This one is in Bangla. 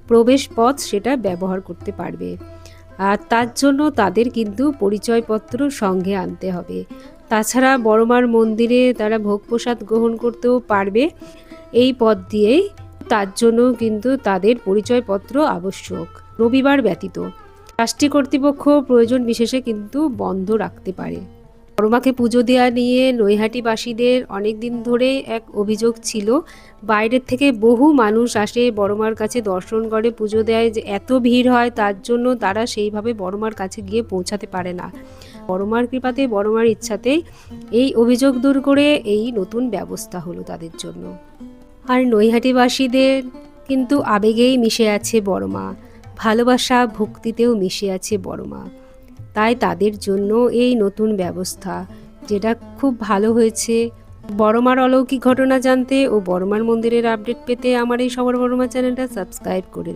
প্রবেশ পথ সেটা ব্যবহার করতে পারবে। আর তার জন্য তাদের কিন্তু পরিচয়পত্র সঙ্গে আনতে হবে। তাছাড়া বড়মার মন্দিরে তারা ভোগ প্রসাদ গ্রহণ করতেও পারবে এই পথ দিয়েই। তার জন্য কিন্তু তাদের পরিচয়পত্র আবশ্যক, রবিবার ব্যতীত। ট্রাস্টি কর্তৃপক্ষ প্রয়োজন বিশেষে কিন্তু বন্ধ রাখতে পারে। বড়মাকে পুজো দেওয়া নিয়ে নৈহাটিবাসীদের অনেক দিন ধরে এক অভিযোগ ছিল। বাইরের থেকে বহু মানুষ আসে বড়মার কাছে দর্শন করে, পুজো দেয়, যে এত ভিড় হয় তার জন্য তারা সেইভাবে বড়মার কাছে গিয়ে পৌঁছাতে পারে না। বড়মার কৃপাতে, বড়মার ইচ্ছাতেই এই অভিযোগ দূর করে এই নতুন ব্যবস্থা হলো তাদের জন্য। আর নৈহাটিবাসীদের কিন্তু আবেগেই মিশে আছে বড়মা, ভালোবাসা ভক্তিতেও মিশে আছে বড়মা। তাই তাদের জন্য এই নতুন ব্যবস্থা, যেটা খুব ভালো হয়েছে। বড়মার অলৌকিক ঘটনা জানতে ও বড়মার মন্দিরের আপডেট পেতে আমার এই সবার বড়মা চ্যানেলটা সাবস্ক্রাইব করে